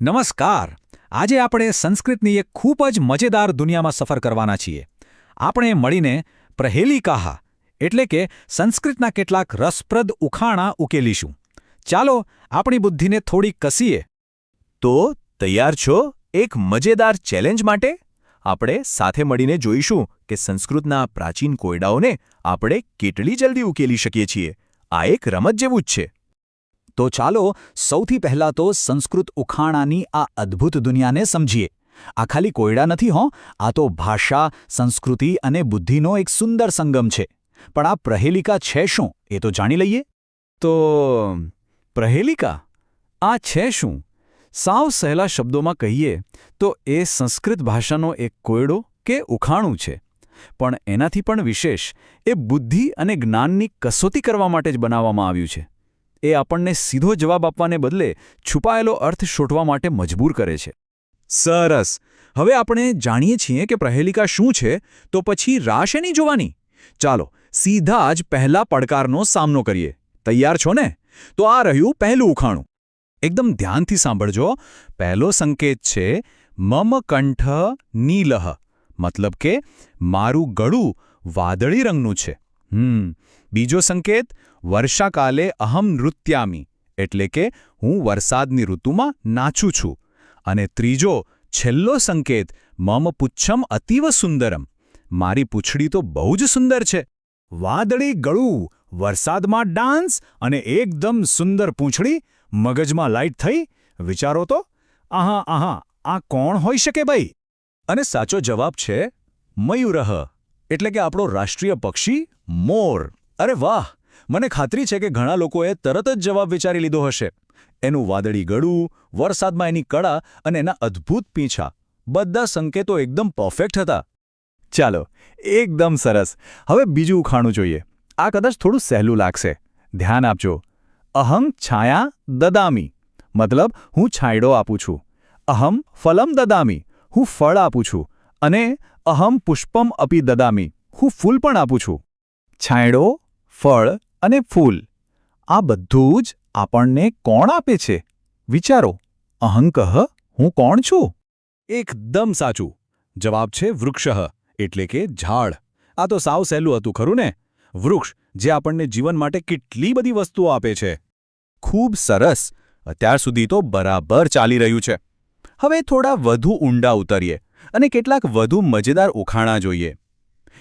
નમસ્કાર. આજે આપણે સંસ્કૃતની એક ખૂબ જ મજેદાર દુનિયામાં સફર કરવાના છીએ. આપણે મળીને પ્રહેલિકાહ એટલે કે સંસ્કૃતના કેટલાક રસપ્રદ ઉખાણા ઉકેલીશું. ચાલો આપણી બુદ્ધિને થોડી કસીએ. તો તૈયાર છો એક મજેદાર ચેલેન્જ માટે? આપણે સાથે મળીને જોઈશું કે સંસ્કૃતના પ્રાચીન કોયડાઓને આપણે કેટલી જલ્દી ઉકેલી શકીએ છીએ. આ એક રમત જેવું જ છે. તો ચાલો સૌથી પહેલાં તો સંસ્કૃત ઉખાણાની આ અદ્ભુત દુનિયાને સમજીએ. આ ખાલી કોયડા નથી હો, આ તો ભાષા, સંસ્કૃતિ અને બુદ્ધિનો એક સુંદર સંગમ છે. પણ આ પ્રહેલિકા છે શું એ તો જાણી લઈએ. તો પ્રહેલિકા આ છે શું? સાવ સહેલા શબ્દોમાં કહીએ તો એ સંસ્કૃત ભાષાનો એક કોયડો કે ઉખાણું છે. પણ એનાથી પણ વિશેષ એ બુદ્ધિ અને જ્ઞાનની કસોટી કરવા માટે જ બનાવવામાં આવ્યું છે. એ આપણને સીધો જવાબ આપવાને બદલે છુપાયેલો અર્થ શોધવા માટે મજબૂર કરે છે. સરસ. હવે આપણે જાણીએ છીએ કે પ્રહેલિકા શું છે, તો પછી રાહ શેની જોવાની? ચાલો સીધા જ પહેલા પડકારનો સામનો કરીએ. તૈયાર છો ને? તો આ રહ્યું પહેલું ઉખાણું. એકદમ ધ્યાનથી સાંભળજો. પહેલો સંકેત છે મમ કંઠ નીલહ, મતલબ કે મારું ગળું વાદળી રંગનું છે. બીજો સંકેત વર્ષાકાલે અહમ નૃત્યામી, એટલે કે હું વરસાદની ઋતુમાં નાચું છું. અને ત્રીજો છેલ્લો સંકેત મમ પુચ્છમ અતીવ સુંદરમ, મારી પૂંછડી તો બહુ જ સુંદર છે. વાદળી ગળું, વરસાદમાં ડાન્સ અને એકદમ સુંદર પૂંછડી, મગજમાં લાઇટ થઈ. વિચારો તો. આ કોણ હોઈ શકે ભાઈ? અને સાચો જવાબ છે મયુરહ, એટલે કે આપણો રાષ્ટ્રીય પક્ષી મોર. અરે વાહ! મને ખાતરી છે કે ઘણા લોકોએ તરત જ જવાબ વિચારી લીધો હશે. એનું વાદળી ગળું, વરસાદમાં એની કળા અને એના અદ્ભુત પીંછા, બધા સંકેતો એકદમ પરફેક્ટ હતા. ચાલો, એકદમ સરસ. હવે બીજું ઉખાણું જોઈએ. આ કદાચ થોડું સહેલું લાગશે. ધ્યાન આપજો. અહં છાયા દદામી, મતલબ હું છાંયડો આપું છું. અહં ફલમ દદામી, હું ફળ આપું છું. અને અહં પુષ્પમ અપી દદામી, હું ફૂલ પણ આપું છું. છાંયડો, ફળ અને ફૂલ, આ બધું જ આપણને કોણ આપે છે? વિચારો. અહંકઃ, હું કોણ છું? એકદમ સાચું. જવાબ છે વૃક્ષઃ, એટલે કે ઝાડ. આ તો સાવ સહેલું હતું ખરું ને? વૃક્ષ જે આપણને જીવન માટે કેટલી બધી વસ્તુઓ આપે છે. ખૂબ સરસ. અત્યાર સુધી તો બરાબર ચાલી રહ્યું છે. હવે થોડા વધુ ઊંડા ઉતરીએ અને કેટલાક વધુ મજેદાર ઉખાણા જોઈએ.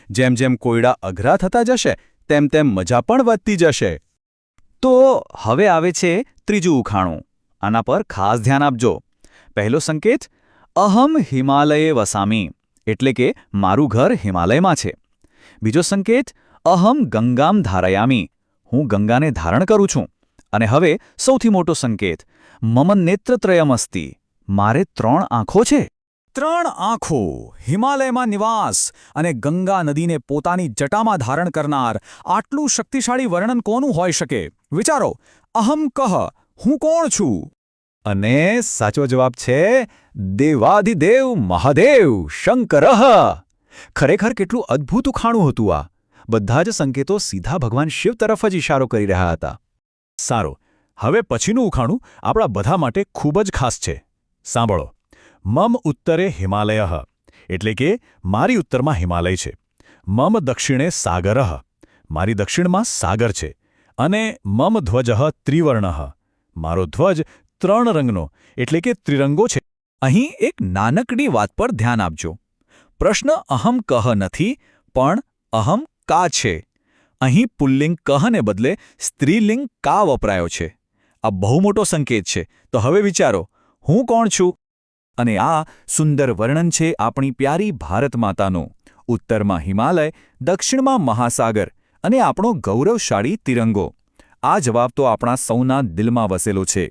જેમ જેમ કોયડા અઘરા થતા જશે તેમ તેમ મજા પણ વધતી જશે. તો હવે આવે છે ત્રીજું ઉખાણું. આના પર ખાસ ધ્યાન આપજો. પહેલો સંકેત અહમ હિમાલયે વસામી, એટલે કે મારું ઘર હિમાલયમાં છે. બીજો સંકેત અહમ ગંગામ ધારયામી, હું ગંગાને ધારણ કરું છું. અને હવે સૌથી મોટો સંકેત મમ નેત્રત્રયમસ્તિ, મારે 3 આંખો છે. 3 આંખો, હિમાલયમાં નિવાસ અને ગંગા નદીને પોતાની જટામાં ધારણ કરનાર, આટલું શક્તિશાળી વર્ણન કોનું હોઈ શકે? વિચારો. અહમ કહ, હું કોણ છું? અને સાચો જવાબ છે દેવાધિદેવ મહાદેવ શંકરઃ. ખરેખર કેટલું અદ્ભુત ઉખાણું હતું આ. બધા જ સંકેતો સીધા ભગવાન શિવ તરફ જ ઇશારો કરી રહ્યા હતા. સારું, હવે પછીનું ઉખાણું આપણા બધા માટે ખૂબ જ ખાસ છે. સાંભળો. મમ ઉત્તરે હિમાલયઃ, એટલે કે મારી ઉત્તરમાં હિમાલય છે. મમ દક્ષિણે સાગરઃ, મારી દક્ષિણમાં સાગર છે. અને મમ ધ્વજઃ ત્રિવર્ણઃ, મારો ધ્વજ 3 રંગનો એટલે કે ત્રિરંગો છે. અહીં એક નાનકડી વાત પર ધ્યાન આપજો. પ્રશ્ન અહમ કહ નથી, પણ અહમ કા છે. અહીં પુલ્લિંગ કહને બદલે સ્ત્રીલિંગ કા વપરાયો છે. આ બહુ મોટો સંકેત છે. તો હવે વિચારો, હું કોણ છું? અને આ સુંદર વર્ણન છે આપણી પ્યારી ભારત માતાનું. ઉત્તરમાં હિમાલય, દક્ષિણમાં મહાસાગર અને આપણો ગૌરવશાળી તિરંગો. આ જવાબ તો આપણા સૌના દિલમાં વસેલો છે.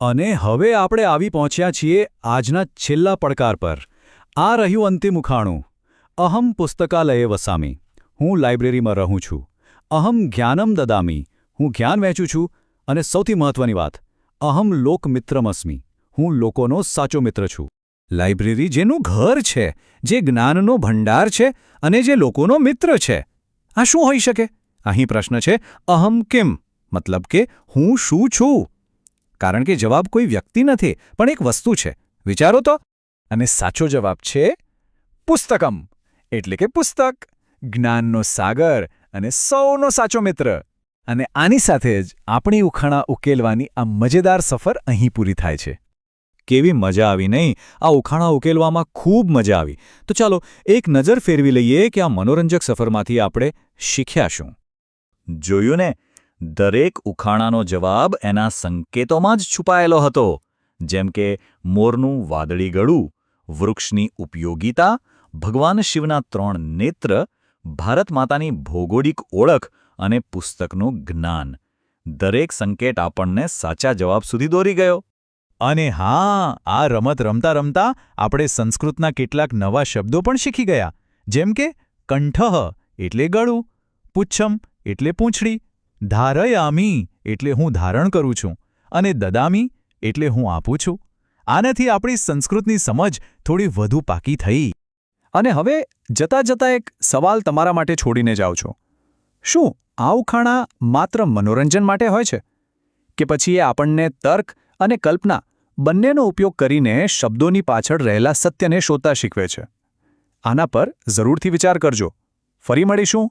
અને હવે આપણે આવી પહોંચ્યા છીએ આજના છેલ્લા પડકાર પર. આ રહ્યું અંતિમ ઉખાણું. અહમ પુસ્તકાલયે વસામી, હું લાઇબ્રેરીમાં રહું છું. અહમ જ્ઞાનમ દદામી, હું જ્ઞાન વહેંચું છું. અને સૌથી મહત્વની વાત, અહમ લોકમિત્રમસ્મી, હું લોકોનો સાચો મિત્ર છું. લાઇબ્રેરી જેનું ઘર છે, જે જ્ઞાનનો ભંડાર છે અને જે લોકોનો મિત્ર છે. આ શું હોઈ શકે? અહીં પ્રશ્ન છે અહમ કિમ, મતલબ કે હું શું છું? કારણ કે જવાબ કોઈ વ્યક્તિ નથી પણ એક વસ્તુ છે. વિચારો તો. અને સાચો જવાબ છે પુસ્તકમ, એટલે કે પુસ્તક, જ્ઞાનનો સાગર અને સૌનો સાચો મિત્ર. અને આની સાથે જ આપણી ઉખાણા ઉકેલવાની આ મજેદાર સફર અહીં પૂરી થાય છે. કેવી મજા આવી નહીં? આ ઉખાણા ઉકેલવામાં ખૂબ મજા આવી. તો ચાલો એક નજર ફેરવી લઈએ કે આ મનોરંજક સફરમાંથી આપણે શીખ્યા શું. જોયું ને, દરેક ઉખાણાનો જવાબ એના સંકેતોમાં જ છુપાયેલો હતો. જેમ કે મોરનું વાદળી ગળું, વૃક્ષની ઉપયોગિતા, ભગવાન શિવના 3 નેત્ર, ભારત માતાની ભૌગોલિક ઓળખ અને પુસ્તકનું જ્ઞાન. દરેક સંકેત આપણને સાચા જવાબ સુધી દોરી ગયો. અને હા, આ રમત રમતા રમતા આપણે સંસ્કૃતના કેટલાક નવા શબ્દો પણ શીખી ગયા. જેમ કે કંઠઃ એટલે ગળું, પુચ્છમ એટલે પૂંછડી, ધારયામી એટલે હું ધારણ કરું છું, અને દદામી એટલે હું આપું છું. આનાથી આપણી સંસ્કૃતની સમજ થોડી વધુ પાકી થઈ. અને હવે જતા જતા એક સવાલ તમારા માટે છોડીને જાઉં છું. શું આ ઉખાણા માત્ર મનોરંજન માટે હોય છે? કે પછી એ આપણને તર્ક અને કલ્પના બંનેનો ઉપયોગ કરીને શબ્દોની પાછળ રહેલા સત્યને શોધતા શીખવે છે? આના પર જરૂરથી વિચાર કરજો. ફરી મળીશું